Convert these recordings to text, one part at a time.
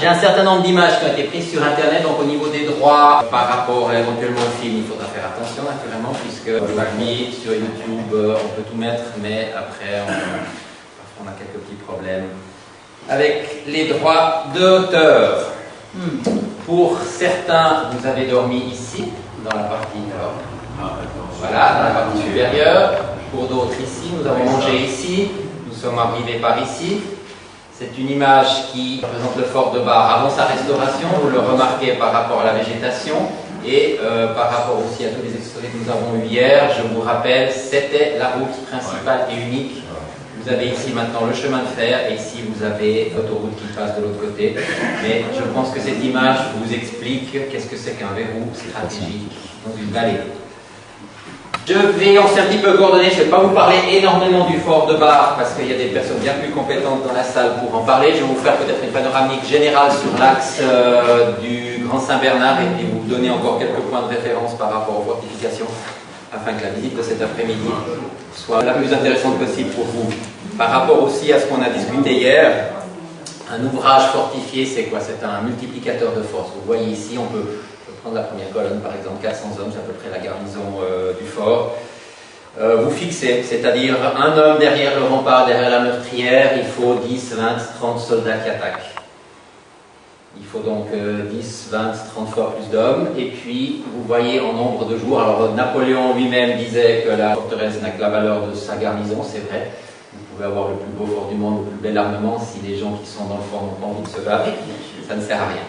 J'ai un certain nombre d'images qui ont été prises sur Internet, donc au niveau des droits par rapport éventuellement au film, il faudra faire attention naturellement, puisque aujourd'hui sur YouTube on peut tout mettre, mais après on a quelques petits problèmes avec les droits d'auteur. Pour certains, vous avez dormi ici, dans la partie nord. Voilà, dans la partie supérieure. Pour d'autres ici, nous avons mangé ici, nous sommes arrivés par ici. C'est une image qui représente le fort de Bar avant sa restauration, vous le remarquez par rapport à la végétation et par rapport aussi à tous les extraits que nous avons eu hier. Je vous rappelle, c'était la route principale et unique. Vous avez ici maintenant le chemin de fer et ici vous avez l'autoroute qui passe de l'autre côté. Mais je pense que cette image vous explique qu'est-ce que c'est qu'un verrou stratégique dans une vallée. Je vais en faire un petit peu coordonné, je ne vais pas vous parler énormément du fort de Bar parce qu'il y a des personnes bien plus compétentes dans la salle pour en parler. Je vais vous faire peut-être une panoramique générale sur l'axe du Grand Saint-Bernard et puis vous donner encore quelques points de référence par rapport aux fortifications afin que la visite de cet après-midi soit la plus intéressante possible pour vous. Par rapport aussi à ce qu'on a discuté hier, un ouvrage fortifié c'est quoi? C'est un multiplicateur de force. Vous voyez ici, on peut prendre la première colonne par exemple, 400 hommes, c'est à peu près la garnison du fort. Vous fixez, c'est-à-dire un homme derrière le rempart, derrière la meurtrière, il faut 10, 20, 30 soldats qui attaquent. Il faut donc 10, 20, 30 fois plus d'hommes. Et puis, vous voyez en nombre de jours, alors Napoléon lui-même disait que la forteresse n'a que la valeur de sa garnison, c'est vrai. Vous pouvez avoir le plus beau fort du monde, le plus bel armement, si les gens qui sont dans le fort n'ont pas envie de se battre, ça ne sert à rien.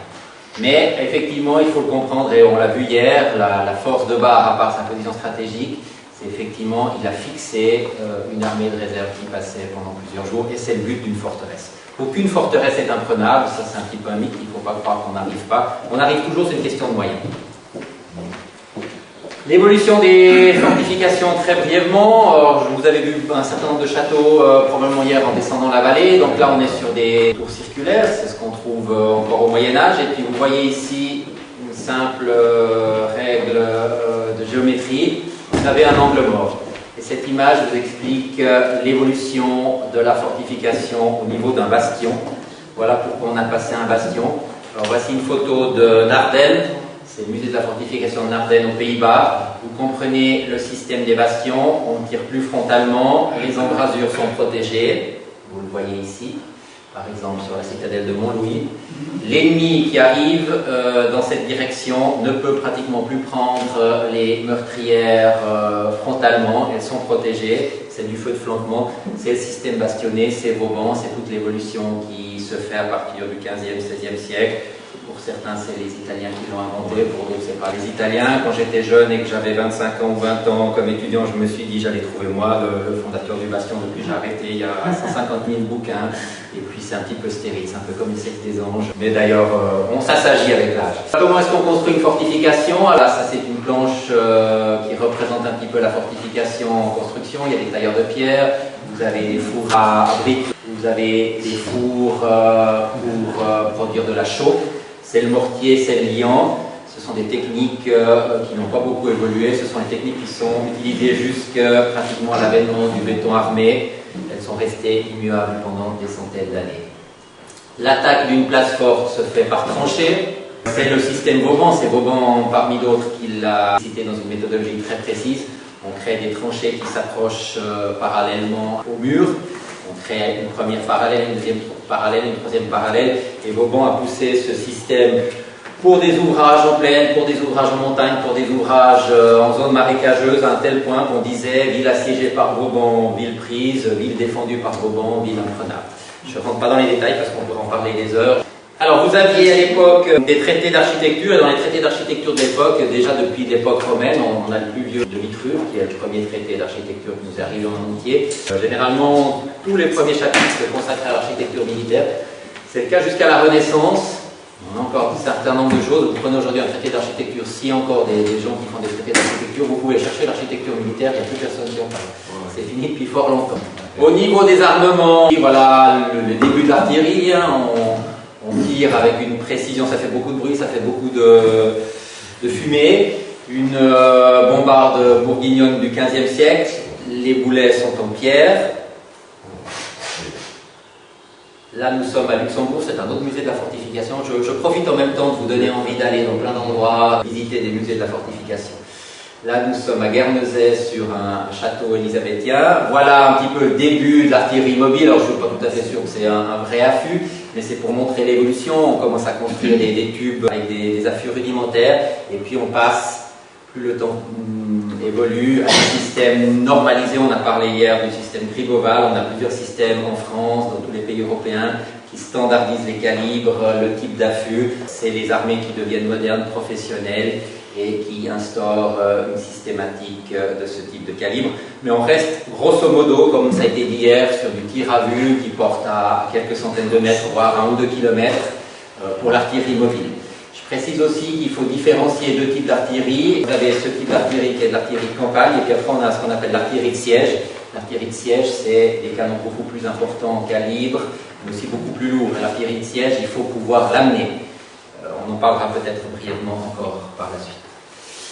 Mais effectivement, il faut le comprendre, et on l'a vu hier, la force de Bar, à part sa position stratégique, c'est effectivement, il a fixé une armée de réserve qui passait pendant plusieurs jours, et c'est le but d'une forteresse. Aucune forteresse est imprenable, ça c'est un petit peu un mythe, il ne faut pas croire qu'on n'arrive pas. On arrive toujours, c'est une question de moyens. L'évolution des fortifications très brièvement. Alors, vous avez vu un certain nombre de châteaux probablement hier en descendant la vallée. Donc là on est sur des tours circulaires, c'est ce qu'on trouve encore au Moyen-Âge. Et puis vous voyez ici une simple règle de géométrie. Vous avez un angle mort. Et cette image vous explique l'évolution de la fortification au niveau d'un bastion. Voilà pourquoi on a passé un bastion. Alors voici une photo de Narden. C'est le musée de la fortification de Narden aux Pays-Bas. Vous comprenez le système des bastions, on ne tire plus frontalement, les embrasures sont protégées, vous le voyez ici, par exemple sur la citadelle de Montlouis. L'ennemi qui arrive dans cette direction ne peut pratiquement plus prendre les meurtrières frontalement, elles sont protégées, c'est du feu de flanquement, c'est le système bastionné, c'est Vauban, c'est toute l'évolution qui se fait à partir du 15e, 16e siècle. Pour certains, c'est les Italiens qui l'ont inventé, pour d'autres, c'est pas les Italiens. Quand j'étais jeune et que j'avais 25 ans ou 20 ans comme étudiant, je me suis dit j'allais trouver moi le fondateur du bastion. Depuis, j'ai arrêté, il y a 150 000 bouquins. Et puis, c'est un petit peu stérile, c'est un peu comme le secte des anges. Mais d'ailleurs, on s'assagit avec l'âge. Comment est-ce qu'on construit une fortification? Alors là, ça, c'est une planche qui représente un petit peu la fortification en construction. Il y a des tailleurs de pierre, vous avez des fours à briques, vous avez des fours pour produire de la chaux. C'est le mortier, c'est le liant. Ce sont des techniques qui n'ont pas beaucoup évolué. Ce sont les techniques qui sont utilisées jusqu'à pratiquement à l'avènement du béton armé. Elles sont restées immuables pendant des centaines d'années. L'attaque d'une place forte se fait par tranchée. C'est le système Vauban. C'est Vauban, parmi d'autres, qui l'a cité dans une méthodologie très précise. On crée des tranchées qui s'approchent parallèlement au mur. On crée une première parallèle, une deuxième parallèle, une troisième parallèle, et Vauban a poussé ce système pour des ouvrages en plaine, pour des ouvrages en montagne, pour des ouvrages en zone marécageuse, à un tel point qu'on disait ville assiégée par Vauban, ville prise, ville défendue par Vauban, ville imprenable. Je ne rentre pas dans les détails parce qu'on pourrait en parler des heures. Alors vous aviez à l'époque des traités d'architecture, et dans les traités d'architecture de l'époque, déjà depuis l'époque romaine, on a le plus vieux de Vitruve, qui est le premier traité d'architecture qui nous est arrivé en entier. Généralement, tous les premiers chapitres consacrés à l'architecture militaire. C'est le cas jusqu'à la Renaissance. On a encore un certain nombre de choses. Vous prenez aujourd'hui un traité d'architecture, s'il y a encore des gens qui font des traités d'architecture, vous pouvez chercher l'architecture militaire, il n'y a plus personne qui en parle. C'est fini depuis fort longtemps. Au niveau des armements, voilà le début de l'artillerie. On tire avec une précision, ça fait beaucoup de bruit, ça fait beaucoup de fumée. Une bombarde bourguignonne du XVe siècle, les boulets sont en pierre. Là, nous sommes à Luxembourg, c'est un autre musée de la fortification. Je profite en même temps de vous donner envie d'aller dans plein d'endroits, visiter des musées de la fortification. Là, nous sommes à Guernesey sur un château élisabéthien. Voilà un petit peu le début de l'artillerie mobile. Alors, je ne suis pas tout à fait sûr que c'est un vrai affût, mais c'est pour montrer l'évolution. On commence à construire des tubes avec des affûts rudimentaires, et puis on passe, plus le temps évolue, à un système normalisé. On a parlé hier du système Grigoval. On a plusieurs systèmes en France, dans tous les pays européens, qui standardisent les calibres, le type d'affût. C'est les armées qui deviennent modernes, professionnelles, et qui instaurent une systématique de ce type de calibre. Mais on reste grosso modo, comme ça a été dit hier, sur du tir à vue qui porte à quelques centaines de mètres, voire 1 ou 2 kilomètres pour l'artillerie mobile. Je précise aussi qu'il faut différencier deux types d'artillerie. Vous avez ce type d'artillerie qui est de l'artillerie de campagne, et puis après on a ce qu'on appelle l'artillerie de siège. L'artillerie de siège, c'est des canons beaucoup plus importants en calibre, mais aussi beaucoup plus lourds. L'artillerie de siège, il faut pouvoir l'amener. On en parlera peut-être brièvement encore par la suite.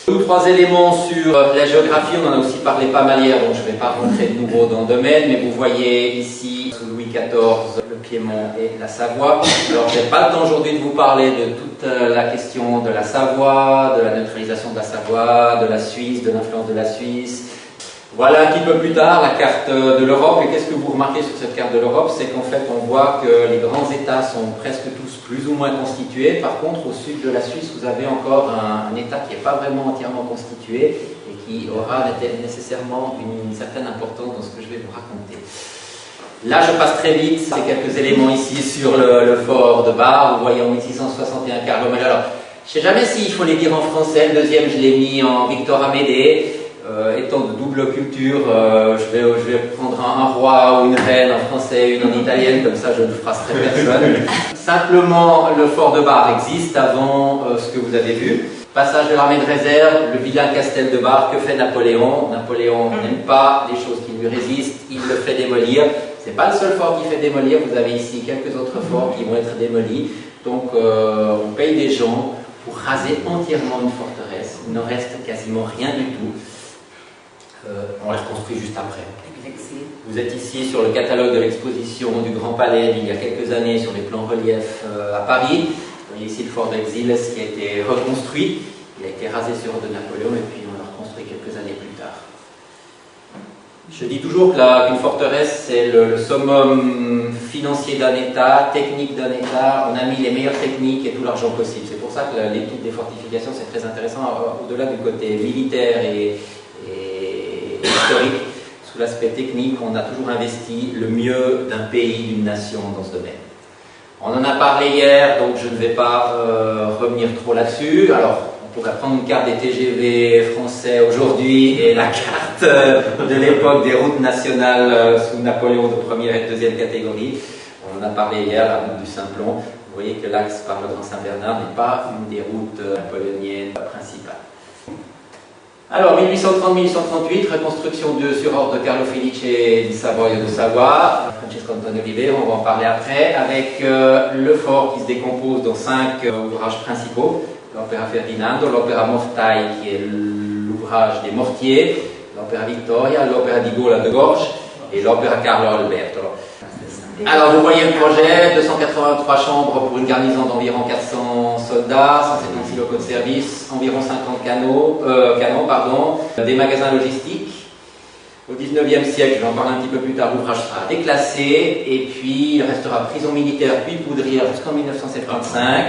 2 ou 3 éléments sur la géographie, on en a aussi parlé pas mal hier, donc je ne vais pas rentrer de nouveau dans le domaine, mais vous voyez ici, sous Louis XIV, le Piémont et la Savoie. Alors je n'ai pas le temps aujourd'hui de vous parler de toute la question de la Savoie, de la neutralisation de la Savoie, de la Suisse, de l'influence de la Suisse. Voilà un petit peu plus tard la carte de l'Europe, et qu'est-ce que vous remarquez sur cette carte de l'Europe? C'est qu'en fait on voit que les grands États sont presque tous plus ou moins constitués. Par contre, au sud de la Suisse, vous avez encore un État qui n'est pas vraiment entièrement constitué et qui aura nécessairement une certaine importance dans ce que je vais vous raconter. Là, je passe très vite, c'est quelques éléments ici sur le fort de Bar. Vous voyez en 1661 Carlo Magno. Alors, je ne sais jamais s'il faut les dire en français, le deuxième je l'ai mis en Victor Amédée. Étant de double culture, je vais prendre un roi ou une reine en français et une en italienne, comme ça je ne frustrerai personne. Simplement, le fort de Bar existe avant ce que vous avez vu. Passage de l'armée de réserve, le vilain castel de Bar, que fait Napoléon? Napoléon n'aime pas les choses qui lui résistent, il le fait démolir. Ce n'est pas le seul fort qui fait démolir, vous avez ici quelques autres forts qui vont être démolis. Donc on paye des gens pour raser entièrement une forteresse, il n'en reste quasiment rien du tout. On la reconstruit juste après. Vous êtes ici sur le catalogue de l'exposition du Grand Palais d'il y a quelques années sur les plans reliefs à Paris. Vous voyez ici le fort d'Exil qui a été reconstruit. Il a été rasé sur ordre de Napoléon et puis on l'a reconstruit quelques années plus tard. Je dis toujours qu'une forteresse, c'est le summum financier d'un État, technique d'un État. On a mis les meilleures techniques et tout l'argent possible. C'est pour ça que l'étude des fortifications, c'est très intéressant, au-delà du côté militaire et historique. Sous l'aspect technique, on a toujours investi le mieux d'un pays, d'une nation dans ce domaine. On en a parlé hier, donc je ne vais pas revenir trop là-dessus. Alors, on pourrait prendre une carte des TGV français aujourd'hui et la carte de l'époque des routes nationales sous Napoléon de première et de deuxième catégorie. On en a parlé hier, la route du Simplon. Vous voyez que l'axe par le Grand Saint-Bernard n'est pas une des routes napoléoniennes principales. Alors, 1830-1838, reconstruction sur ordre de Carlo Felice di Savoia de Savoie, Francesco Antonio Ribero, on va en parler après, avec le fort qui se décompose dans 5 ouvrages principaux, l'Opera Ferdinando, l'Opera Mortai qui est l'ouvrage des mortiers, l'Opera Vittoria, l'Opera di Gola de Gorge et l'Opera Carlo Alberto. Alors vous voyez le projet, 283 chambres pour une garnison d'environ 400 soldats, 176 locaux de service, environ 50 canons, des magasins logistiques. Au 19e siècle, je vais en parler un petit peu plus tard, l'ouvrage sera déclassé et puis il restera prison militaire puis poudrière jusqu'en 1975.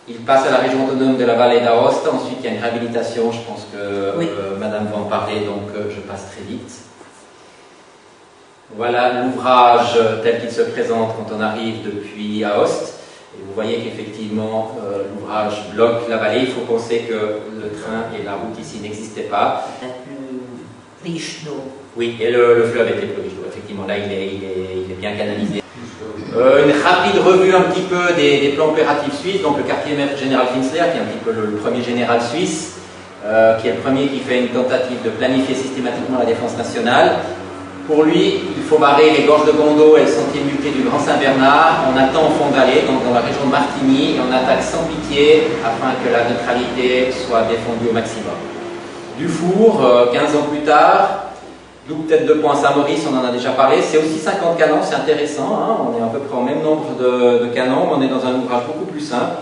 Il passe à la région autonome de la Vallée d'Aosta, ensuite il y a une réhabilitation, je pense que Madame va en parler, donc je passe très vite. Voilà l'ouvrage tel qu'il se présente quand on arrive depuis Aoste. Et vous voyez qu'effectivement, l'ouvrage bloque la vallée. Il faut penser que le train et la route ici n'existaient pas. Plus riche d'eau. Oui, et le fleuve était plus riche d'eau. Effectivement, là, il est bien canalisé. Une rapide revue un petit peu des plans opératifs suisses. Donc le quartier-maître général Finsler, qui est un petit peu le premier général suisse, qui est le premier qui fait une tentative de planifier systématiquement la défense nationale. Pour lui, il faut barrer les gorges de Gondo et le sentier multé du Grand Saint-Bernard. On attend au fond d'allée, donc dans la région de Martigny, et on attaque sans pitié afin que la neutralité soit défendue au maximum. Dufour, 15 ans plus tard, Double tête de pont à Saint-Maurice, on en a déjà parlé. C'est aussi 50 canons, c'est intéressant. Hein, on est à peu près au même nombre de canons, mais on est dans un ouvrage beaucoup plus simple.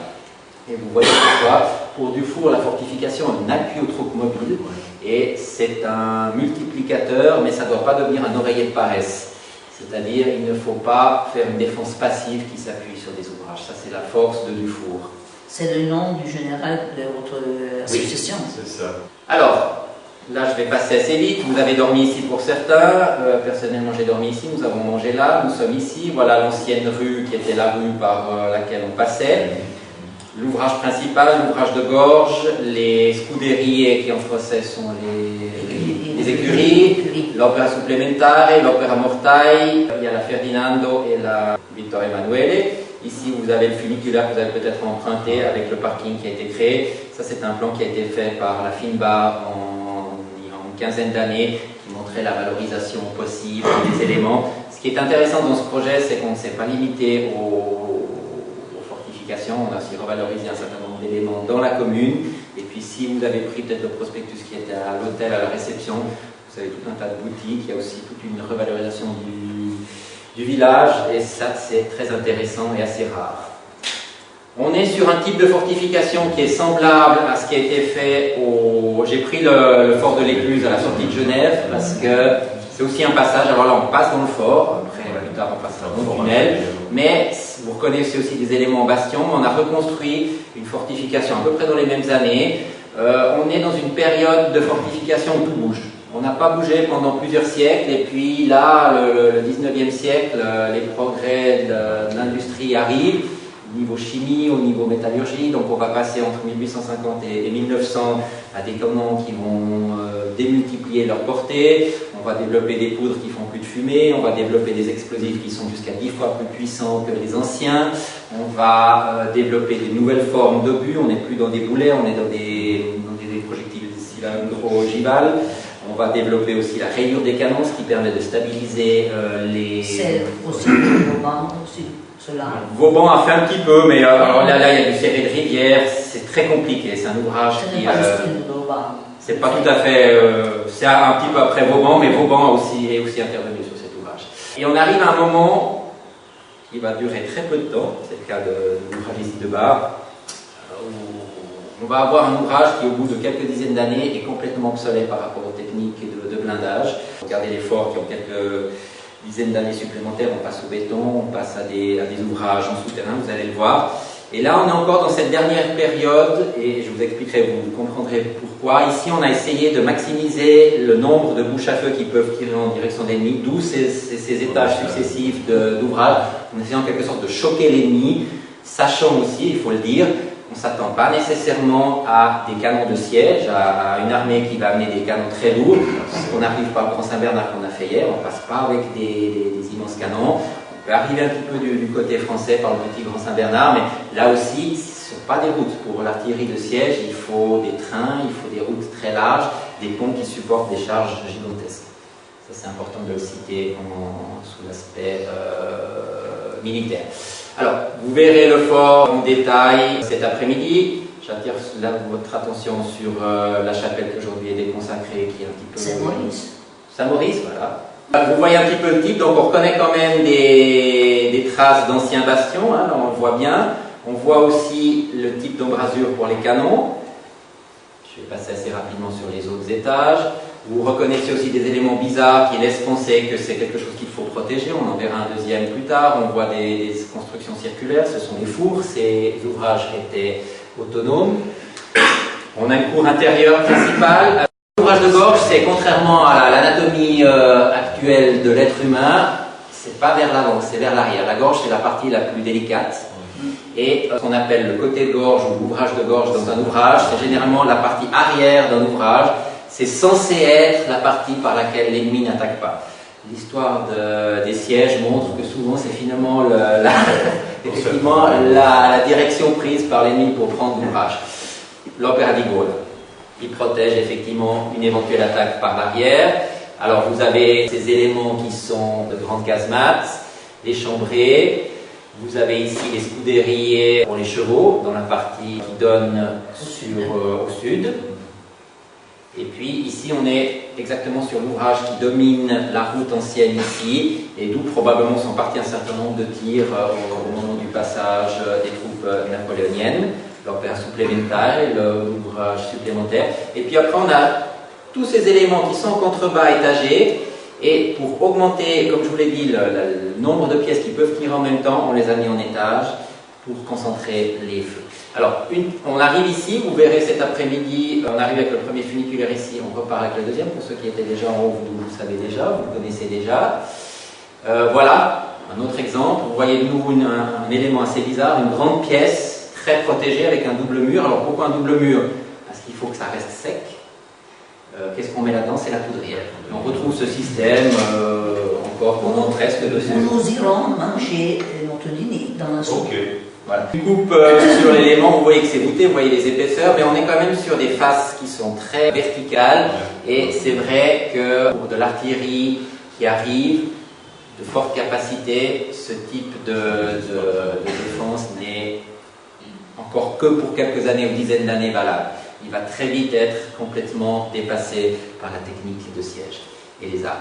Et vous voyez pourquoi. Pour Dufour, la fortification est un appui au troc mobile. Et c'est un multiplicateur, mais ça ne doit pas devenir un oreiller de paresse. C'est-à-dire, il ne faut pas faire une défense passive qui s'appuie sur des ouvrages. Ça, c'est la force de Dufour. C'est le nom du général de votre association. Oui, c'est ça. Alors, là, je vais passer assez vite. Vous avez dormi ici pour certains. Personnellement, j'ai dormi ici. Nous avons mangé là. Nous sommes ici. Voilà l'ancienne rue qui était la rue par laquelle on passait. L'ouvrage principal, l'ouvrage de gorge, les scuderie qui en français sont les écuries, l'opéra supplementare, l'opéra mortai, il y a la Ferdinando et la Vittorio Emanuele. Ici, vous avez le funiculaire que vous avez peut-être emprunté avec le parking qui a été créé. Ça, c'est un plan qui a été fait par la Finbar il y a une quinzaine d'années, qui montrait la valorisation possible des éléments. Ce qui est intéressant dans ce projet, c'est qu'on ne s'est pas limité aux fortifications. On a aussi revalorisé un certain nombre d'éléments dans la commune. Et puis, si vous avez pris peut-être le prospectus qui était à l'hôtel, à la réception, vous avez tout un tas de boutiques. Il y a aussi toute une revalorisation du village, et ça c'est très intéressant et assez rare. On est sur un type de fortification qui est semblable à ce qui a été fait au... J'ai pris le fort de l'Écluse à la sortie de Genève parce que c'est aussi un passage. Alors là on passe dans le fort, après plus tard on passera dans le tunnel, mais vous reconnaissez aussi des éléments en bastion. On a reconstruit une fortification à peu près dans les mêmes années. On est dans une période de fortification où tout bouge. On n'a pas bougé pendant plusieurs siècles, et puis là, le 19e siècle, les progrès de l'industrie arrivent, au niveau chimie, au niveau métallurgie, donc on va passer entre 1850 et 1900 à des canons qui vont démultiplier leur portée, on va développer des poudres qui font plus de fumée, on va développer des explosifs qui sont jusqu'à 10 fois plus puissants que les anciens, on va développer des nouvelles formes d'obus, on n'est plus dans des boulets, on est dans des projectiles cylindro-ogivales. On va développer aussi la rayure des canons, ce qui permet de stabiliser les... C'est aussi Vauban, aussi, cela. Vauban a fait un petit peu, mais alors là, il y a du serré de rivière, c'est très compliqué, c'est un ouvrage Ce qui... n'est pas le style de Vauban. C'est pas tout à fait... c'est un petit peu après Vauban, mais Vauban est aussi intervenu sur cet ouvrage. Et on arrive à un moment qui va durer très peu de temps, c'est le cas de l'ouvrage ici de bas, on va avoir un ouvrage qui, au bout de quelques dizaines d'années, est complètement obsolète par rapport aux techniques de blindage. Regardez les forts qui ont quelques dizaines d'années supplémentaires, on passe au béton, on passe à des ouvrages en souterrain, vous allez le voir. Et là, on est encore dans cette dernière période, et je vous expliquerai, vous comprendrez pourquoi. Ici, on a essayé de maximiser le nombre de bouches à feu qui peuvent tirer en direction de l'ennemi, d'où ces étages successifs d'ouvrages, en essayant en quelque sorte de choquer l'ennemi, sachant aussi, il faut le dire, on ne s'attend pas nécessairement à des canons de siège, à une armée qui va amener des canons très lourds. On n'arrive pas au Grand Saint-Bernard qu'on a fait hier, on ne passe pas avec des immenses canons. On peut arriver un petit peu du côté français par le petit Grand Saint-Bernard, mais là aussi, ce ne sont pas des routes. Pour l'artillerie de siège, il faut des trains, il faut des routes très larges, des ponts qui supportent des charges gigantesques. Ça, c'est important de le citer sous l'aspect militaire. Alors, vous verrez le fort en détail cet après-midi. J'attire votre attention sur la chapelle qui aujourd'hui est déconsacrée, qui est un petit peu... Saint-Maurice. Saint-Maurice, voilà. Vous voyez un petit peu le type, donc on reconnaît quand même des traces d'anciens bastions, hein, là on le voit bien. On voit aussi le type d'embrasure pour les canons. Je vais passer assez rapidement sur les autres étages. Vous reconnaissez aussi des éléments bizarres qui laissent penser que c'est quelque chose qu'il faut protéger. On en verra un deuxième plus tard. On voit des constructions circulaires, ce sont des fours. Ces ouvrages étaient autonomes. On a une cour intérieure principale. L'ouvrage de gorge, c'est contrairement à l'anatomie actuelle de l'être humain, c'est pas vers l'avant, c'est vers l'arrière. La gorge, c'est la partie la plus délicate. Et ce qu'on appelle le côté de gorge ou l'ouvrage de gorge dans un ouvrage, c'est généralement la partie arrière d'un ouvrage. C'est censé être la partie par laquelle l'ennemi n'attaque pas. L'histoire des sièges montre que souvent c'est finalement effectivement la direction prise par l'ennemi pour prendre l'ouvrage. L'opéra di Gaulle, il protège effectivement une éventuelle attaque par l'arrière. Alors vous avez ces éléments qui sont de grandes casemates, les chambrées. Vous avez ici les scuderie pour les chevaux, dans la partie qui donne au sud. Et puis ici, on est exactement sur l'ouvrage qui domine la route ancienne ici, et d'où probablement sont partis un certain nombre de tirs au moment du passage des troupes napoléoniennes, l'opéra supplémentaire, l'ouvrage supplémentaire. Et puis après, on a tous ces éléments qui sont en contrebas étagés, et pour augmenter, comme je vous l'ai dit, le nombre de pièces qui peuvent tenir en même temps, on les a mis en étage pour concentrer les feux. Alors, on arrive ici, vous verrez cet après-midi, on arrive avec le premier funiculaire ici, on repart avec le deuxième, pour ceux qui étaient déjà en haut, vous savez déjà, vous le connaissez déjà. Voilà, un autre exemple, vous voyez de nouveau un élément assez bizarre, une grande pièce, très protégée avec un double mur. Alors pourquoi un double mur? Parce qu'il faut que ça reste sec. Qu'est-ce qu'on met là-dedans? C'est la poudrière. On retrouve ce système encore pendant presque 2 ans. Nous irons manger notre dîner dans la soupe. Voilà. Une coupe sur l'élément, vous voyez que c'est voûté, vous voyez les épaisseurs, mais on est quand même sur des faces qui sont très verticales, et c'est vrai que pour de l'artillerie qui arrive, de forte capacité, ce type de défense n'est encore que pour quelques années ou dizaines d'années valable. Il va très vite être complètement dépassé par la technique de siège et les armes.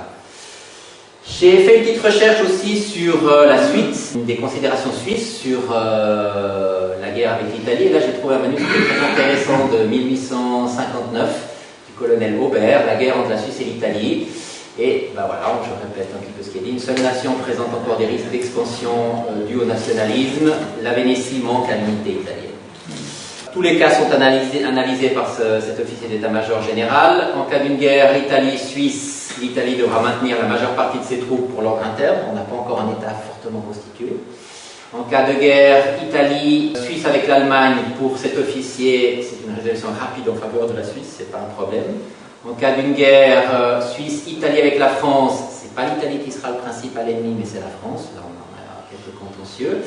J'ai fait une petite recherche aussi sur la suite, des considérations suisses sur la guerre avec l'Italie. Et là, j'ai trouvé un manuscrit très intéressant de 1859 du colonel Aubert, la guerre entre la Suisse et l'Italie. Et ben voilà, je répète un petit peu ce qu'il dit. Une seule nation présente encore des risques d'expansion dus au nationalisme. La Vénétie manque à l'unité italienne. Tous les cas sont analysés par cet officier d'état-major général. En cas d'une guerre Italie-Suisse, l'Italie devra maintenir la majeure partie de ses troupes pour l'ordre interne. On n'a pas encore un État fortement constitué. En cas de guerre Italie-Suisse avec l'Allemagne, pour cet officier, c'est une résolution rapide en faveur de la Suisse, c'est pas un problème. En cas d'une guerre Suisse-Italie avec la France, c'est pas l'Italie qui sera le principal ennemi, mais c'est la France. Là, on en a quelques contentieux.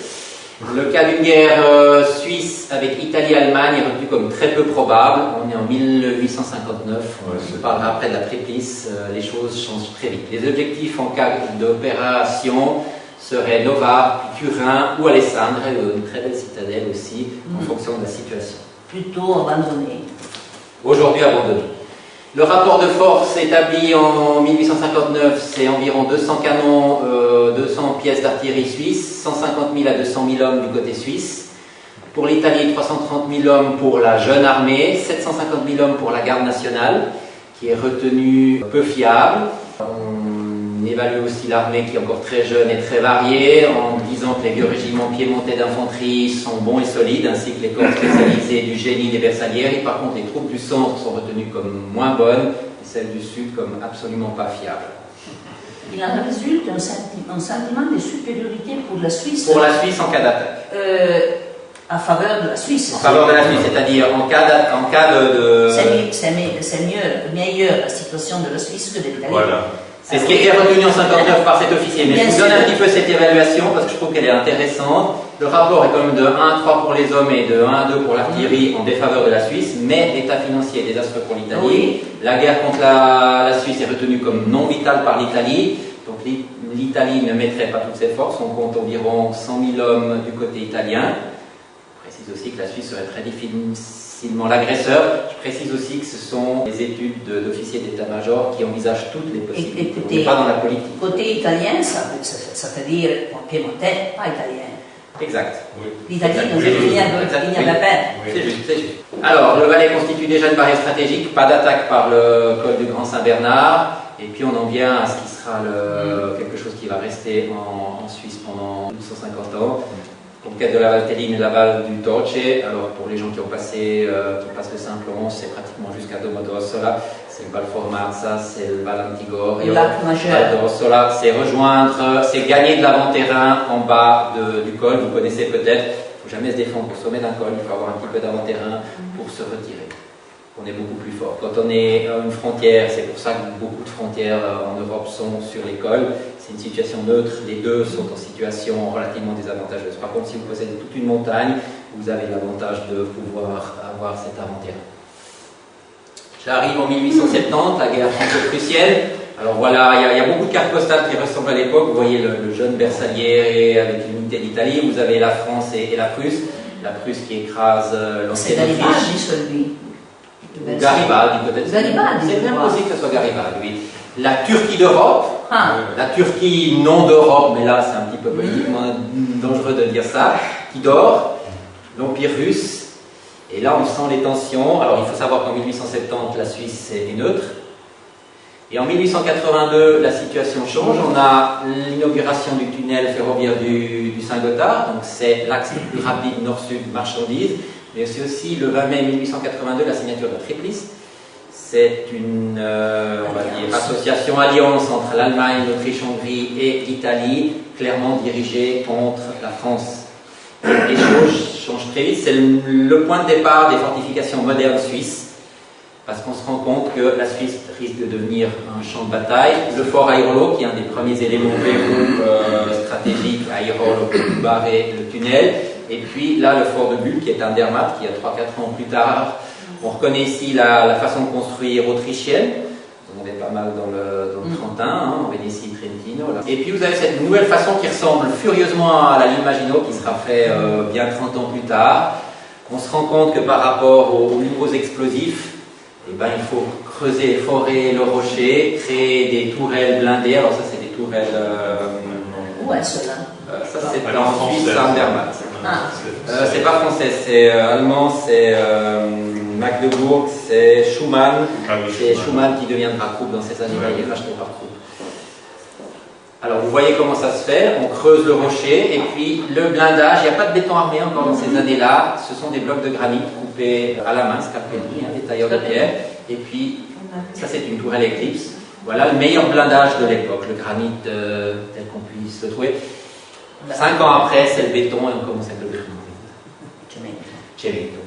Le cas d'une guerre Suisse avec Italie-Allemagne est retenu comme très peu probable. On est en 1859, on parlera après de la Triplice, les choses changent très vite. Les objectifs en cas d'opération seraient Novare, puis Turin ou Alessandre, une très belle citadelle aussi, en fonction de la situation. Plutôt abandonné. Aujourd'hui abandonné. Le rapport de force établi en 1859, c'est environ 200 canons, 200 pièces d'artillerie suisse, 150 000 à 200 000 hommes du côté suisse. Pour l'Italie, 330 000 hommes pour la jeune armée, 750 000 hommes pour la garde nationale, qui est retenue peu fiable. On évalue aussi l'armée qui est encore très jeune et très variée, en disant que les vieux régiments piémontais d'infanterie sont bons et solides, ainsi que les corps spécialisés du génie des Bersaglières. Et par contre, les troupes du centre sont retenues comme moins bonnes, et celles du sud comme absolument pas fiables. Il en résulte un sentiment de supériorité pour la Suisse. Pour la Suisse en cas d'attaque. En faveur de la Suisse. En faveur de la Suisse, c'est-à-dire en cas de... C'est meilleur la situation de la Suisse que de l'Italie. Voilà. C'est ce qui était retenu en 59 par cet officier. Mais je vous donne un petit peu cette évaluation parce que je trouve qu'elle est intéressante. Le rapport est quand même de 1 à 3 pour les hommes et de 1 à 2 pour l'artillerie en défaveur de la Suisse, mais l'état financier est désastreux pour l'Italie. Oui. La guerre contre la Suisse est retenue comme non vitale par l'Italie. Donc l'Italie ne mettrait pas toutes ses forces. On compte environ 100 000 hommes du côté italien. Je précise aussi que la Suisse serait très difficilement l'agresseur. Je précise aussi que ce sont des études d'officiers d'état-major qui envisagent toutes les possibilités. On n'est pas dans la politique. Côté italien, ça veut dire piémontais, pas italien. Exact. Oui. L'Italie nous est la peine. C'est juste, c'est juste. Alors, le Valais constitue déjà une barrière stratégique, pas d'attaque par le col du Grand Saint-Bernard, et puis on en vient à ce qui sera quelque chose qui va rester en Suisse pendant 150 ans. Conquête de la Valtelline et la Val du Torce. Alors pour les gens qui passent le Saint-Plonge, c'est pratiquement jusqu'à Domodossola, c'est le Val Formarza, c'est le Val Antigore, et le Val d'Ossola, c'est rejoindre, c'est gagner de l'avant-terrain en bas du col, vous connaissez peut-être, il ne faut jamais se défendre au sommet d'un col, il faut avoir un petit peu d'avant-terrain pour se retirer. On est beaucoup plus fort. Quand on est à une frontière, c'est pour ça que beaucoup de frontières en Europe sont sur les cols. C'est une situation neutre, les deux sont en situation relativement désavantageuse. Par contre, si vous possédez toute une montagne, vous avez l'avantage de pouvoir avoir cet avant-terrain. J'arrive en 1870, la guerre franco-prussienne. Alors voilà, il y a beaucoup de cartes postales qui ressemblent à l'époque. Vous voyez le jeune Bersagliere avec l'unité d'Italie. Vous avez la France et la Prusse. La Prusse qui écrase l'ancienne Autriche. Garibaldi peut-être. Garibaldi, C'est bien je crois. possible que ce soit Garibaldi, oui. La Turquie d'Europe, Ah, la Turquie non d'Europe, mais là c'est un petit peu politiquement dangereux de dire ça, qui dort, l'Empire russe, et là on sent les tensions. Alors il faut savoir qu'en 1870 la Suisse est neutre, et en 1882 la situation change, on a l'inauguration du tunnel ferroviaire du Saint-Gothard, donc c'est l'axe le plus rapide nord-sud marchandises, mais c'est aussi le 20 mai 1882 la signature de la Triplice. C'est une on va dire, association, alliance entre l'Allemagne, l'Autriche-Hongrie et l'Italie, clairement dirigée contre la France. Les choses changent très vite. C'est le point de départ des fortifications modernes suisses, parce qu'on se rend compte que la Suisse risque de devenir un champ de bataille. Le fort Airolo, qui est un des premiers éléments verrou stratégiques, Airolo pour barrer le tunnel. Et puis là, le fort de Bulle, qui est un Wehrmacht, qui a 3-4 ans plus tard. On reconnaît ici la façon de construire autrichienne. Vous en avez pas mal dans le Trentin, hein, en Vénétie, Trentino. Là. Et puis vous avez cette nouvelle façon qui ressemble furieusement à la ligne Maginot, qui sera faite bien 30 ans plus tard. On se rend compte que par rapport aux nouveaux explosifs, eh ben, il faut creuser, forer le rocher, créer des tourelles blindées. Alors ça, c'est des tourelles... où est cela? Ça, c'est en Suisse, à Andermatt. C'est pas français, c'est allemand, c'est Magdebourg, c'est Schumann. C'est Schumann qui deviendra Krupp dans ces années-là, il est racheté par Krupp. Alors vous voyez comment ça se fait, on creuse le rocher et puis le blindage, il n'y a pas de béton armé encore dans ces années-là, ce sont des blocs de granit coupés à la main, scalpelli, des tailleurs de pierre, et puis ça c'est une tourelle éclipse. Voilà le meilleur blindage de l'époque, le granit tel qu'on puisse le trouver. 5 ans après, c'est le béton et on commence avec le granit. Cemento.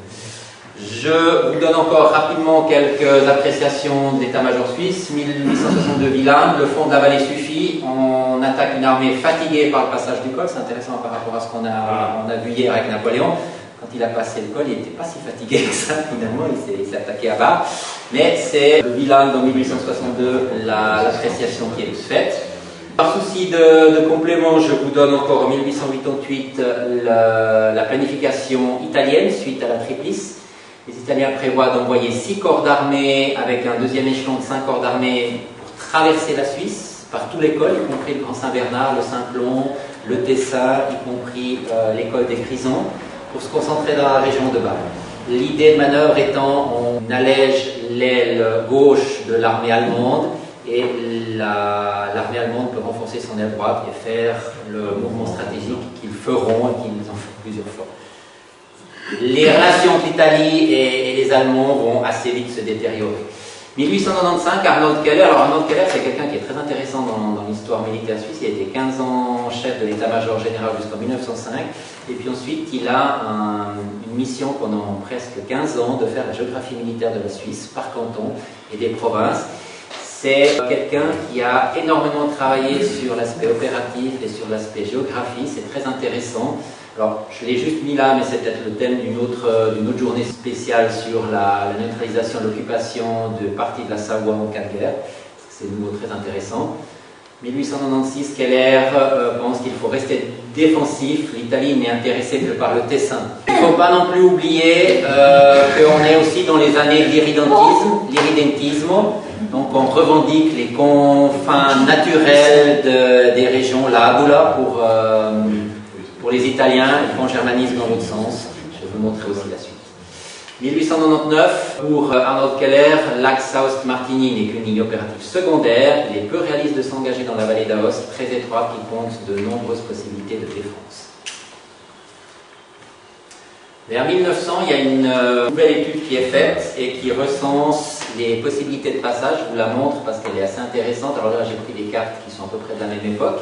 Je vous donne encore rapidement quelques appréciations d'état-major suisse. 1862 Villars, le fond de la vallée suffit. On attaque une armée fatiguée par le passage du col. C'est intéressant par rapport à ce qu'on a vu hier avec Napoléon. Quand il a passé le col, il n'était pas si fatigué que ça finalement. Il s'est attaqué à bas. Mais c'est Villars dans 1862 l'appréciation qui est faite. Par souci de complément, je vous donne encore en 1888 la planification italienne suite à la Triplice. Les Italiens prévoient d'envoyer 6 corps d'armée avec un deuxième échelon de 5 corps d'armée pour traverser la Suisse par tous les cols, y compris le Grand Saint-Bernard, le Simplon, le Tessin, y compris l'école des Grisons, pour se concentrer dans la région de Bâle. L'idée de manœuvre étant on allège l'aile gauche de l'armée allemande et l'armée allemande peut renforcer son aile droite et faire le mouvement stratégique qu'ils feront et qu'ils en font plusieurs fois. Les relations entre l'Italie et les Allemands vont assez vite se détériorer. 1895, Arnold Keller. Alors Arnold Keller, c'est quelqu'un qui est très intéressant dans l'histoire militaire suisse. Il a été 15 ans chef de l'état-major général jusqu'en 1905. Et puis ensuite, il a une mission pendant presque 15 ans de faire la géographie militaire de la Suisse par canton et des provinces. C'est quelqu'un qui a énormément travaillé sur l'aspect opératif et sur l'aspect géographie. C'est très intéressant. Alors, je l'ai juste mis là, mais c'est peut-être le thème d'une autre journée spéciale sur la neutralisation et l'occupation de parties de la Savoie en cas de guerre. C'est de nouveau très intéressant. 1896, Keller pense qu'il faut rester défensif. L'Italie n'est intéressée que par le Tessin. Il ne faut pas non plus oublier qu'on est aussi dans les années de l'iridentisme. Donc on revendique les confins naturels des régions, la Abula pour les Italiens, et le pan-germanisme dans l'autre sens. Je vais vous montrer aussi la suite. 1899, pour Arnold Keller, l'axe Aoste-Martigny n'est qu'une ligne opérative secondaire. Il est peu réaliste de s'engager dans la vallée d'Aoste, très étroite, qui compte de nombreuses possibilités de défense. Vers 1900, il y a une nouvelle étude qui est faite et qui recense les possibilités de passage. Je vous la montre parce qu'elle est assez intéressante. Alors là, j'ai pris des cartes qui sont à peu près de la même époque.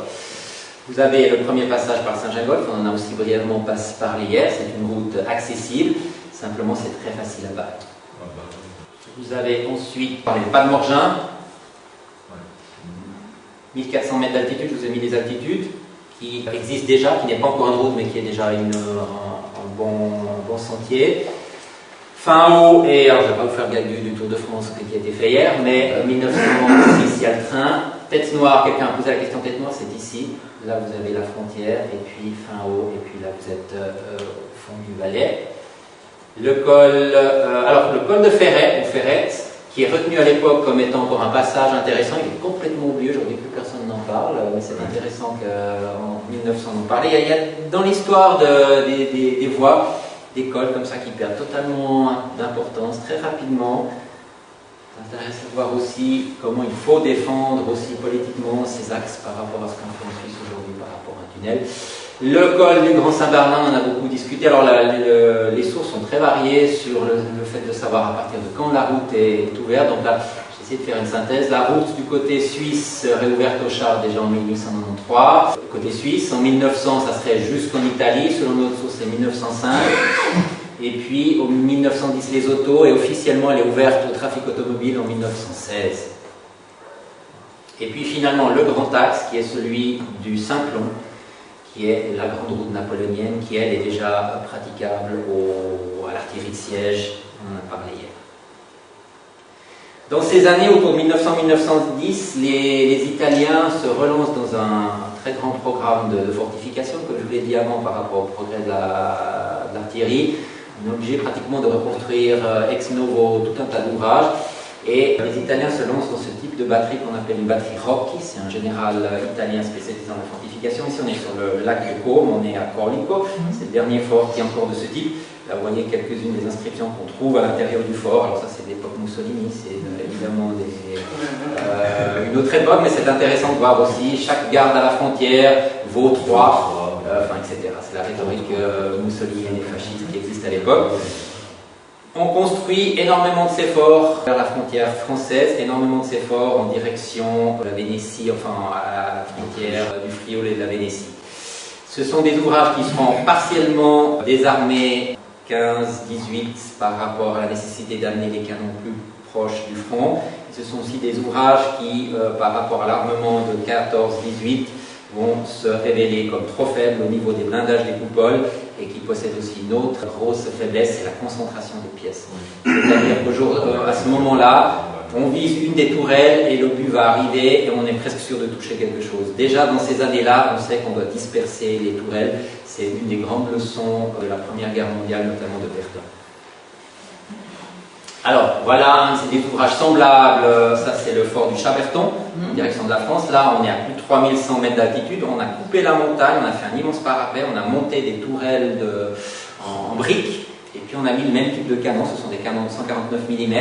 Vous avez le premier passage par Saint-Gingolph, on en a aussi brièvement parlé hier. C'est une route accessible. Simplement, c'est très facile à battre. Vous avez ensuite les pas de Morgin, 1400 mètres d'altitude. Je vous ai mis des altitudes qui existent déjà, qui n'est pas encore une route, mais qui est déjà un bon sentier. Fin haut, et alors je ne vais pas vous faire le gag du Tour de France qui a été fait hier, mais 1906, il y a le train. Tête Noire, quelqu'un a posé la question Tête Noire, c'est ici. Là, vous avez la frontière, et puis fin haut, et puis là, vous êtes au fond du Valais. Le col, alors le col de Ferret, ou Ferret, qui est retenu à l'époque comme étant encore un passage intéressant, il est complètement oublié, aujourd'hui plus personne n'en parle, mais c'est intéressant qu'en 1900 on en parle. Il y a dans l'histoire des voies, des cols comme ça qui perdent totalement d'importance très rapidement. C'est intéressant de voir aussi comment il faut défendre aussi politiquement ces axes par rapport à ce qu'on fait en Suisse aujourd'hui par rapport à un tunnel. Le col du Grand Saint-Bernard, on en a beaucoup discuté. Alors les sources sont très variées sur le fait de savoir à partir de quand la route est ouverte. Donc là, j'ai essayé de faire une synthèse. La route du côté suisse réouverte aux chars déjà en 1893. Côté suisse, en 1900, ça serait jusqu'en Italie. Selon notre source, c'est 1905. Et puis, en 1910, les autos. Et officiellement, elle est ouverte au trafic automobile en 1916. Et puis finalement, le grand axe, qui est celui du Simplon, qui est la grande route napoléonienne, qui elle est déjà praticable à l'artillerie de siège, on en a parlé hier. Dans ces années, autour de 1900-1910, les Italiens se relancent dans un très grand programme de fortification, comme je vous l'ai dit avant, par rapport au progrès de l'artillerie. On est obligé pratiquement de reconstruire ex novo tout un tas d'ouvrages. Et les Italiens se lancent dans ce type de batterie qu'on appelle une batterie Rocchi. C'est un général italien spécialisé dans la fortification. Ici, on est sur le lac de Côme, on est à Corlico. C'est le dernier fort qui est encore de ce type. Là, vous voyez quelques-unes des inscriptions qu'on trouve à l'intérieur du fort. Alors ça, c'est d'époque Mussolini. C'est évidemment une autre époque, mais c'est intéressant de voir aussi chaque garde à la frontière vaut 3, etc. C'est la rhétorique mussolinienne et fasciste qui existe à l'époque. On construit énormément de ces forts vers la frontière française, énormément de ces forts en direction de la Vénétie, enfin à la frontière du Frioul et de la Vénétie. Ce sont des ouvrages qui seront partiellement désarmés 15-18 par rapport à la nécessité d'amener les canons plus proches du front. Ce sont aussi des ouvrages qui, par rapport à l'armement de 14-18, vont se révéler comme trop faibles au niveau des blindages des coupoles et qui possèdent aussi une autre grosse faiblesse, c'est la concentration des pièces. C'est-à-dire qu'à ce moment-là, on vise une des tourelles et l'obus va arriver et on est presque sûr de toucher quelque chose. Déjà dans ces années-là, on sait qu'on doit disperser les tourelles. C'est une des grandes leçons de la Première Guerre mondiale, notamment de Verdun. Alors, voilà un des ouvrages semblables, ça c'est le fort du Chaberton, en direction de la France. Là, on est à plus de 3100 mètres d'altitude, on a coupé la montagne, on a fait un immense parapet, on a monté des tourelles en briques, et puis on a mis le même type de canon, ce sont des canons de 149 mm,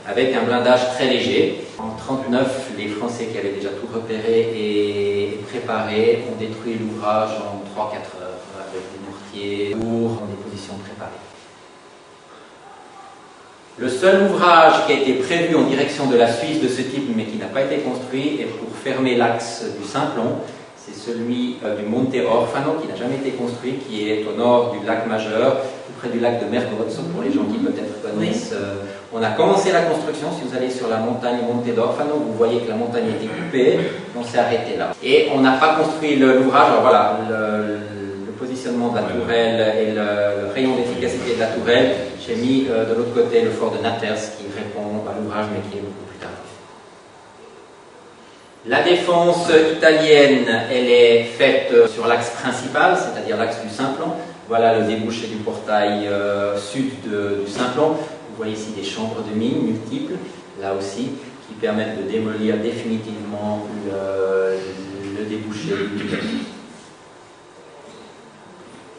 avec un blindage très léger. En 1939, les Français qui avaient déjà tout repéré et préparé ont détruit l'ouvrage en 3-4 heures, avec des mortiers lourds, en des positions préparées. Le seul ouvrage qui a été prévu en direction de la Suisse de ce type, mais qui n'a pas été construit, est pour fermer l'axe du Simplon. C'est celui du Monte Orfano, qui n'a jamais été construit, qui est au nord du lac Majeur, tout près du lac de Mergozzo, pour les gens qui peut-être connaissent. On a commencé la construction, si vous allez sur la montagne Monte d'Orfano, vous voyez que la montagne a été coupée, on s'est arrêté là. Et on n'a pas construit l'ouvrage, alors voilà, le positionnement de la tourelle et le rayon d'efficacité de la tourelle. J'ai mis de l'autre côté le fort de Natters qui répond à l'ouvrage mais qui est beaucoup plus tard. La défense italienne, elle est faite sur l'axe principal, c'est-à-dire l'axe du Simplon. Voilà le débouché du portail sud du Simplon. Vous voyez ici des chambres de mines multiples, là aussi, qui permettent de démolir définitivement le débouché du tunnel.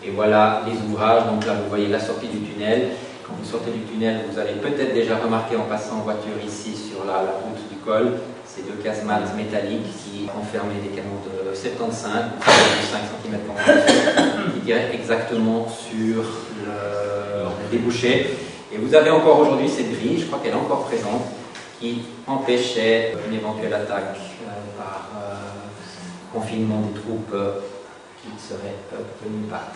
Et voilà les ouvrages, donc là vous voyez la sortie du tunnel. Quand vous sortez du tunnel, vous avez peut-être déjà remarqué en passant en voiture ici sur la route du col, ces deux casemates métalliques qui enfermaient des canons de 75 ou 5 cm qui tiraient exactement sur le débouché. Et vous avez encore aujourd'hui cette grille, je crois qu'elle est encore présente, qui empêchait une éventuelle attaque par confinement des troupes qui seraient venues par.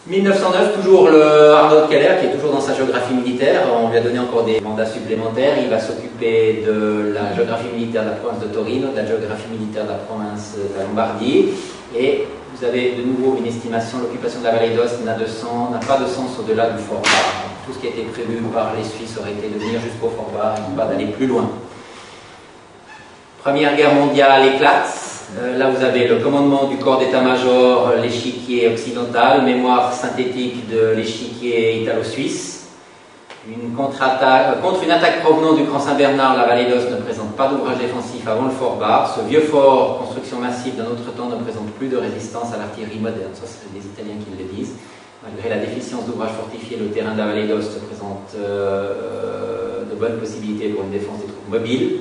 1909, toujours le Arnaud Keller qui est toujours dans sa géographie militaire. On lui a donné encore des mandats supplémentaires. Il va s'occuper de la géographie militaire de la province de Torino, de la géographie militaire de la province de la Lombardie. Et vous avez de nouveau une estimation, l'occupation de la vallée d'Aoste n'a pas de sens au-delà du Fort Bar. Tout ce qui a été prévu par les Suisses aurait été de venir jusqu'au Fort Bar et non pas d'aller plus loin. Première guerre mondiale éclate. Là, vous avez le commandement du corps d'état-major, l'échiquier occidental, mémoire synthétique de l'échiquier italo-suisse. Contre une attaque provenant du Grand Saint-Bernard, la vallée d'Aoste ne présente pas d'ouvrage défensif avant le fort Bar. Ce vieux fort, construction massive d'un autre temps, ne présente plus de résistance à l'artillerie moderne. Ça, c'est les Italiens qui le disent. Malgré la déficience d'ouvrages fortifiés, le terrain de la vallée d'Aoste présente de bonnes possibilités pour une défense des troupes mobiles.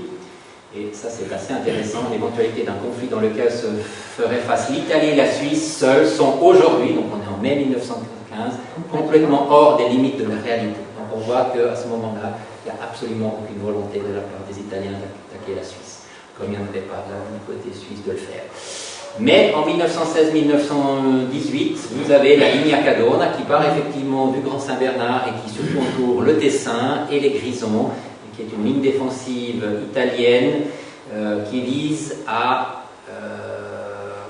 Et ça, c'est assez intéressant. L'éventualité d'un conflit dans lequel se ferait face l'Italie et la Suisse seuls sont aujourd'hui, donc on est en mai 1915, complètement hors des limites de la réalité. Donc on voit qu'à ce moment-là, il n'y a absolument aucune volonté de la part des Italiens d'attaquer la Suisse, comme il n'y en avait pas du côté suisse de le faire. Mais en 1916-1918, vous avez la Linea Cadorna qui part effectivement du Grand Saint-Bernard et qui surtout entoure le Tessin et les Grisons, qui est une ligne défensive italienne qui vise à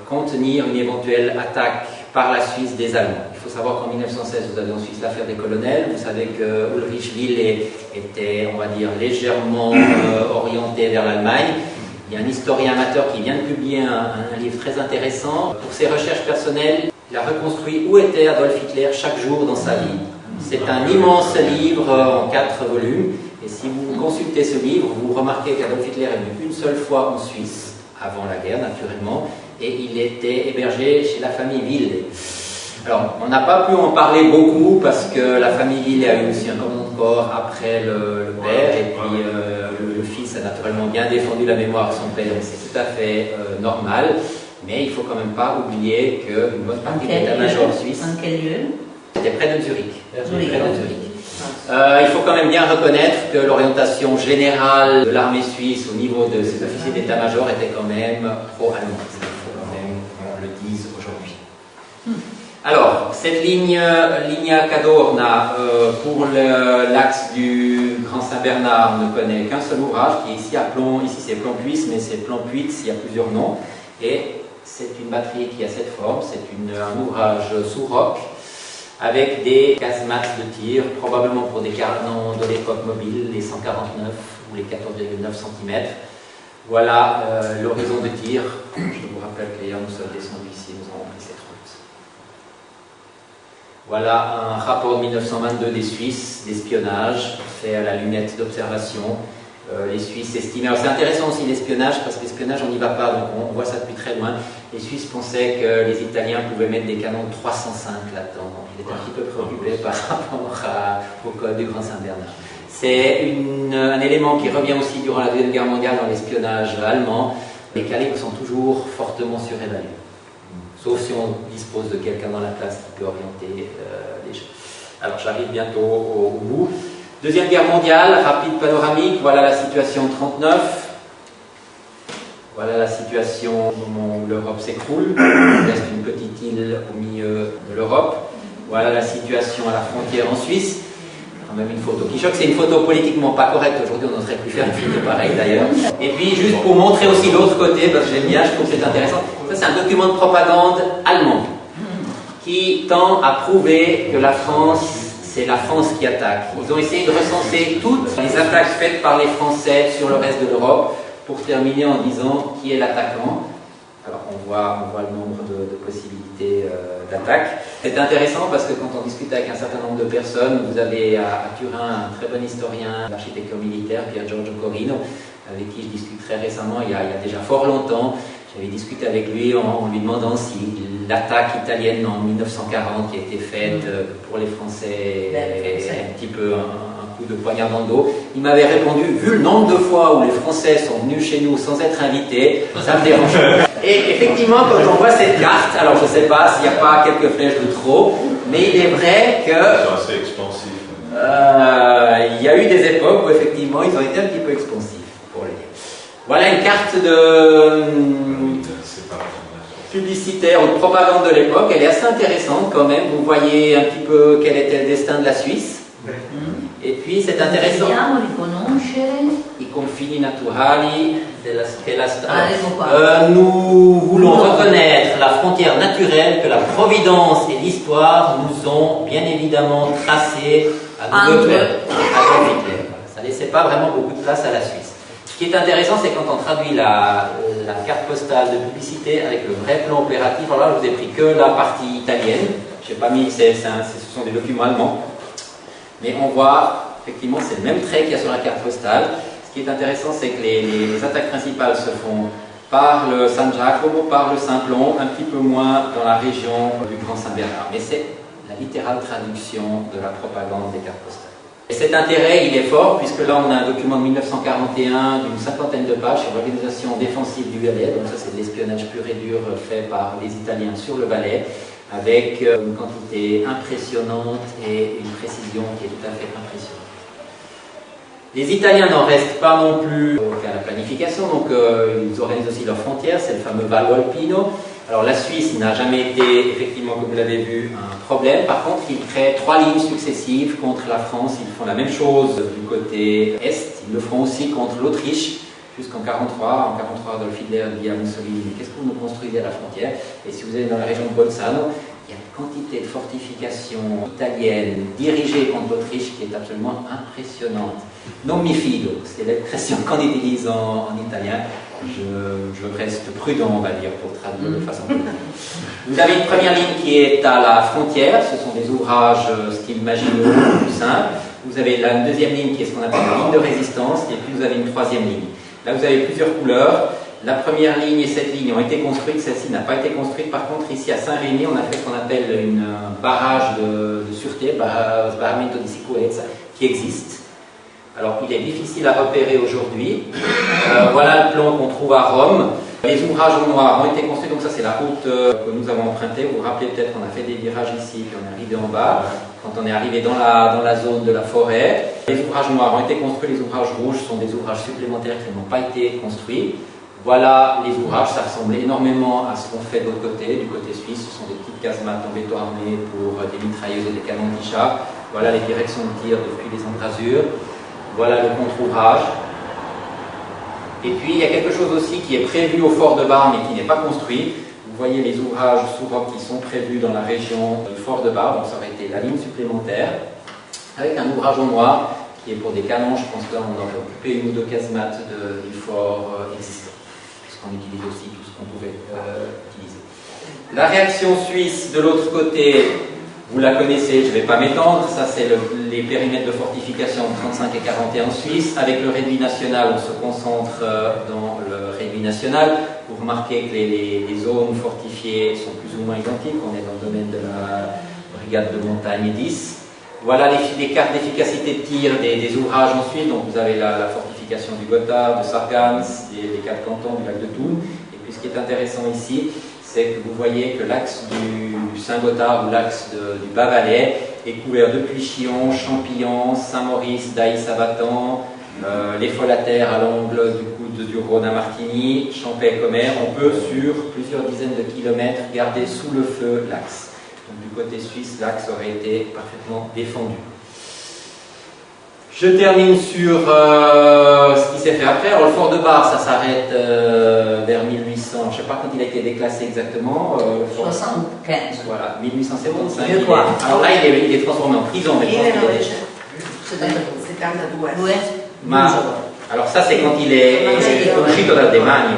contenir une éventuelle attaque par la Suisse des Allemands. Il faut savoir qu'en 1916, vous avez en Suisse l'affaire des colonels. Vous savez que Ulrich Wille était, on va dire, légèrement orienté vers l'Allemagne. Il y a un historien amateur qui vient de publier un livre très intéressant. Pour ses recherches personnelles, il a reconstruit où était Adolf Hitler chaque jour dans sa vie. C'est un immense livre en 4 volumes. Et si vous consultez ce livre, vous remarquez qu'Adolf Hitler est venu une seule fois en Suisse, avant la guerre naturellement, et il était hébergé chez la famille Wille. Alors, on n'a pas pu en parler beaucoup parce que la famille Wille a eu aussi un commandant de corps après le père, et puis le fils a naturellement bien défendu la mémoire de son père, et c'est tout à fait normal, mais il ne faut quand même pas oublier qu'une bonne partie de l'état-major suisse. En quel lieu? C'était près de Zurich. Il faut quand même bien reconnaître que l'orientation générale de l'armée suisse au niveau de ses officiers d'état-major était quand même pro-allemande. Il faut quand même qu'on le dise aujourd'hui. Alors, cette Linea Cadorna pour l'axe du Grand Saint-Bernard ne connaît qu'un seul ouvrage qui est ici à Plomb. Ici c'est Plomb-Puits, mais c'est Plomb-Puits, il y a plusieurs noms. Et c'est une batterie qui a cette forme, c'est un ouvrage sous roc, avec des casemates de tir, probablement pour des canons de l'époque mobile, les 149 ou les 14,9 cm. Voilà l'horizon de tir. Je vous rappelle que nous sommes descendus ici, nous avons pris cette route. Voilà un rapport de 1922 des Suisses d'espionnage, fait à la lunette d'observation. Les Suisses estimaient. Alors c'est intéressant aussi l'espionnage, parce que l'espionnage on n'y va pas, donc on voit ça depuis très loin. Les Suisses pensaient que les Italiens pouvaient mettre des canons de 305 là-dedans, donc il était un petit peu préoccupé par rapport au code du Grand Saint-Bernard. C'est un élément qui revient aussi durant la Deuxième Guerre mondiale dans l'espionnage allemand. Les calibres sont toujours fortement surévalués, sauf si on dispose de quelqu'un dans la classe qui peut orienter les jeux. Alors j'arrive bientôt au bout. Deuxième Guerre mondiale, rapide panoramique, voilà la situation en 1939. Voilà la situation au moment où l'Europe s'écroule. Il reste une petite île au milieu de l'Europe. Voilà la situation à la frontière en Suisse. Quand même une photo qui choque, c'est une photo politiquement pas correcte. Aujourd'hui, on n'oserait plus faire une photo pareille d'ailleurs. Et puis, juste pour montrer aussi l'autre côté, parce que j'aime bien, je trouve que c'est intéressant. Ça, c'est un document de propagande allemand qui tend à prouver que la France, c'est la France qui attaque. Ils ont essayé de recenser toutes les attaques faites par les Français sur le reste de l'Europe pour terminer en disant qui est l'attaquant. Alors on voit le nombre de possibilités d'attaque. C'est intéressant parce que quand on discute avec un certain nombre de personnes, vous avez à Turin un très bon historien d'architecture militaire, Pier Giorgio Corino, avec qui je discute très récemment, il y a déjà fort longtemps. J'avais discuté avec lui en lui demandant si l'attaque italienne en 1940 qui a été faite pour les Français est un petit peu un coup de poignard dans le dos. Il m'avait répondu, vu le nombre de fois où les Français sont venus chez nous sans être invités, ça me dérange. Et effectivement, quand on voit cette carte, alors je ne sais pas s'il n'y a pas quelques flèches de trop, mais il est vrai que... C'est assez expansif. Il y a eu des époques où effectivement ils ont été un petit peu expansifs, pour le dire. Voilà une carte de publicitaire ou de propagande de l'époque. Elle est assez intéressante quand même. Vous voyez un petit peu quel était le destin de la Suisse. Et puis c'est intéressant. I confini naturali della nous voulons reconnaître la frontière naturelle que la Providence et l'histoire nous ont bien évidemment tracée à Adolf Hitler. Ça ne laissait pas vraiment beaucoup de place à la Suisse. Ce qui est intéressant, c'est quand on traduit la carte postale de publicité avec le vrai plan opératif. Alors là, je vous ai pris que la partie italienne. Je n'ai pas mis, ce sont des documents allemands. Mais on voit, effectivement, c'est le même trait qu'il y a sur la carte postale. Ce qui est intéressant, c'est que les attaques principales se font par le San Giacomo, par le Simplon, un petit peu moins dans la région du Grand Saint-Bernard. Mais c'est la littérale traduction de la propagande des cartes postales. Et cet intérêt, il est fort, puisque là, on a un document de 1941 d'une cinquantaine de pages sur l'organisation défensive du Valais. Donc ça, c'est de l'espionnage pur et dur fait par les Italiens sur le Valais, avec une quantité impressionnante et une précision qui est tout à fait impressionnante. Les Italiens n'en restent pas non plus à la planification, donc ils organisent aussi leurs frontières, c'est le fameux Vallo Alpino. Alors la Suisse n'a jamais été, effectivement, comme vous l'avez vu, un problème. Par contre, ils créent 3 lignes successives contre la France. Ils font la même chose du côté est. Ils le feront aussi contre l'Autriche jusqu'en 1943. En 1943, Adolf Hitler dit à Mussolini, qu'est-ce que vous nous construisez à la frontière? Et si vous allez dans la région de Bolzano, il y a une quantité de fortifications italiennes dirigées contre l'Autriche qui est absolument impressionnante. Non mi fido, c'est l'expression qu'on utilise en italien. Je reste prudent, on va dire, pour traduire de façon plus. Vous avez une première ligne qui est à la frontière, ce sont des ouvrages style Maginot, plus simple. Vous avez la deuxième ligne qui est ce qu'on appelle la ligne de résistance, et puis vous avez une troisième ligne. Là, vous avez plusieurs couleurs. La première ligne et cette ligne ont été construites, celle-ci n'a pas été construite. Par contre, ici à Saint-Rémy, on a fait ce qu'on appelle un barrage de sûreté, Sbarramento di Sicurezza, qui existe. Alors, il est difficile à repérer aujourd'hui. Voilà le plan qu'on trouve à Rome. Les ouvrages en noir ont été construits, donc ça c'est la route que nous avons empruntée. Vous vous rappelez peut-être qu'on a fait des virages ici, puis on est arrivé en bas, quand on est arrivé dans la zone de la forêt. Les ouvrages noirs ont été construits, les ouvrages rouges sont des ouvrages supplémentaires qui n'ont pas été construits. Voilà les ouvrages, ça ressemble énormément à ce qu'on fait de l'autre côté, du côté suisse. Ce sont des petites casemates en béton armé pour des mitrailleuses et des canons de char. Voilà les directions de tir depuis les embrasures. Voilà le contre-ouvrage. Et puis il y a quelque chose aussi qui est prévu au fort de Bar mais qui n'est pas construit. Vous voyez les ouvrages sous roc qui sont prévus dans la région du fort de Bar, donc ça aurait été la ligne supplémentaire, avec un ouvrage en noir qui est pour des canons. Je pense que là on aurait occupé une ou deux casemates du fort existant, puisqu'on utilise aussi tout ce qu'on pouvait utiliser. La réaction suisse de l'autre côté, vous la connaissez, je ne vais pas m'étendre, ça c'est les périmètres de fortification 35 et 41 en Suisse. Avec le réduit national, on se concentre dans le réduit national. Vous remarquez que les zones fortifiées sont plus ou moins identiques, on est dans le domaine de la brigade de montagne 10. Voilà les cartes d'efficacité de tir des ouvrages en Suisse, donc vous avez la fortification du Gotthard, de Sargans, des 4 cantons, du lac de Thun. Et puis ce qui est intéressant ici, c'est que vous voyez que l'axe du Saint-Gothard ou l'axe du Bas-Valais est couvert de Puy-Chillon, Champillon, Saint-Maurice, Daïs-Sabatan, les Follataires à l'angle du coude du Rhône à Martigny, Champais-Commère. On peut, sur plusieurs dizaines de kilomètres, garder sous le feu l'axe. Donc du côté suisse, l'axe aurait été parfaitement défendu. Je termine sur ce qui s'est fait après. Alors le fort de Bar, ça s'arrête vers 1800, je ne sais pas quand il a été déclassé exactement. 75. Voilà, 1875. Alors là, il est transformé en prison. Mais alors ça, c'est quand il est uscito dal demanio.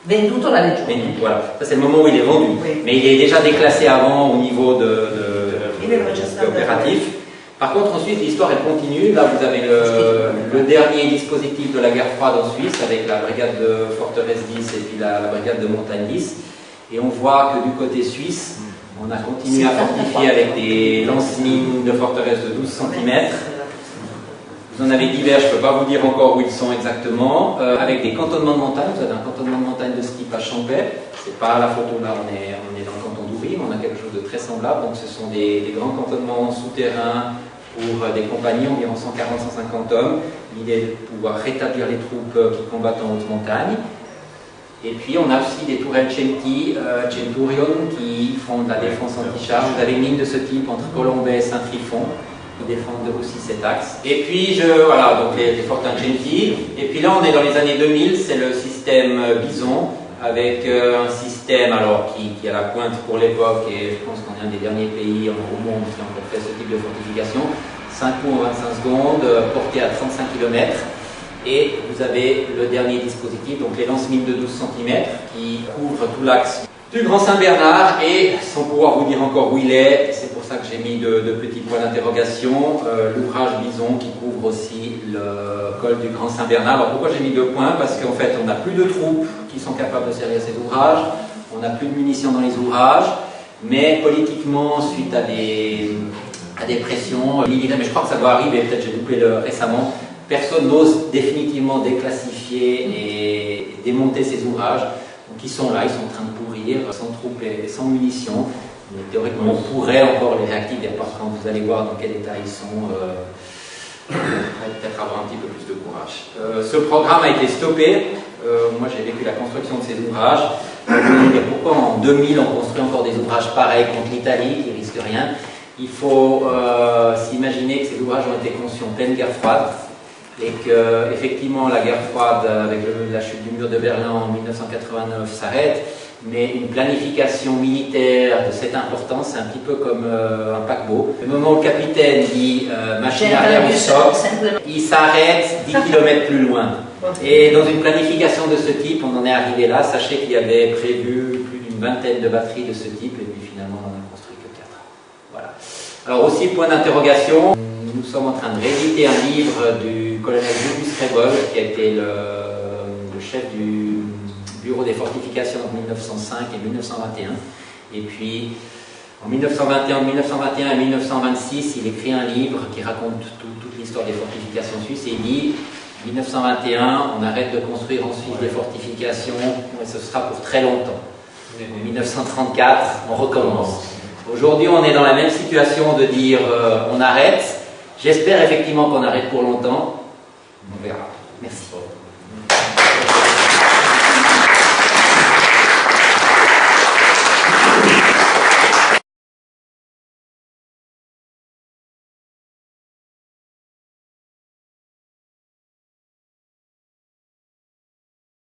Venduto la Legione. Voilà, ça c'est le moment où il est vendu. Oui. Mais il est déjà déclassé avant au niveau de opératif. Par contre, ensuite, l'histoire elle continue. Là, vous avez le dernier dispositif de la guerre froide en Suisse avec la brigade de Forteresse 10 et puis la brigade de Montagne 10. Et on voit que du côté suisse, on a continué à fortifier avec des lance-mines de forteresse de 12 cm. Vous en avez divers, je ne peux pas vous dire encore où ils sont exactement. Avec des cantonnements de montagne, vous avez un cantonnement de montagne de Skip à Champais. C'est pas la photo là, on est dans le canton d'Ouvry, mais on a quelque chose de très semblable. Donc ce sont des grands cantonnements souterrains pour des compagnies, environ 140-150 hommes. L'idée est de pouvoir rétablir les troupes qui combattent en haute montagne. Et puis on a aussi des tourelles Centurion qui font de la défense anti-char. Vous avez une ligne de ce type entre Colombay et Saint-Trifon qui défendent aussi cet axe. Et puis voilà, donc les Fortungenti. Et puis là on est dans les années 2000, c'est le système Bison avec un système alors qui est à la pointe pour l'époque, et je pense qu'on est un des derniers pays au monde qui ont fait ce type de fortification. 5 coups en 25 secondes, porté à 35 km. Et vous avez le dernier dispositif, donc les lance-mines de 12 cm, qui couvrent tout l'axe du Grand Saint-Bernard, et sans pouvoir vous dire encore où il est, c'est pour ça que j'ai mis de petits points d'interrogation, l'ouvrage Bison qui couvre aussi le col du Grand Saint-Bernard. Alors pourquoi j'ai mis 2 points? Parce qu'en fait on n'a plus de troupes qui sont capables de servir ces ouvrages, on n'a plus de munitions dans les ouvrages, mais politiquement, suite à des pressions militaires, mais je crois que ça doit arriver, peut-être j'ai loupé récemment, personne n'ose définitivement déclassifier et démonter ces ouvrages. Donc ils sont là, ils sont en train de pourrir, sans troupes et sans munitions. Mais théoriquement, on pourrait encore les réactiver. Quand vous allez voir dans quel état ils sont, peut-être avoir un petit peu plus de courage. Ce programme a été stoppé. Moi, j'ai vécu la construction de ces ouvrages. Pourquoi en 2000 on construit encore des ouvrages pareils contre l'Italie qui ne risquent rien? Il faut s'imaginer que ces ouvrages ont été conçus en pleine guerre froide. Et que effectivement la guerre froide avec la chute du mur de Berlin en 1989 s'arrête, mais une planification militaire de cette importance, c'est un petit peu comme un paquebot. Le moment où le capitaine dit machine arrière au stop, il s'arrête 10 km plus loin. Et dans une planification de ce type, on en est arrivé là. Sachez qu'il y avait prévu plus d'une vingtaine de batteries de ce type, et puis finalement on n'en a construit que 4. Voilà. Alors aussi, point d'interrogation, nous sommes en train de rééditer un livre du colonel Julius Krebel, qui a été le chef du bureau des fortifications en 1905 et 1921. Et puis, en 1921 et 1926, il écrit un livre qui raconte toute l'histoire des fortifications suisses, et il dit, 1921, on arrête de construire en Suisse des fortifications, et ce sera pour très longtemps. En 1934, on recommence. Aujourd'hui, on est dans la même situation de dire on arrête. J'espère effectivement qu'on arrête pour longtemps. On verra. Merci.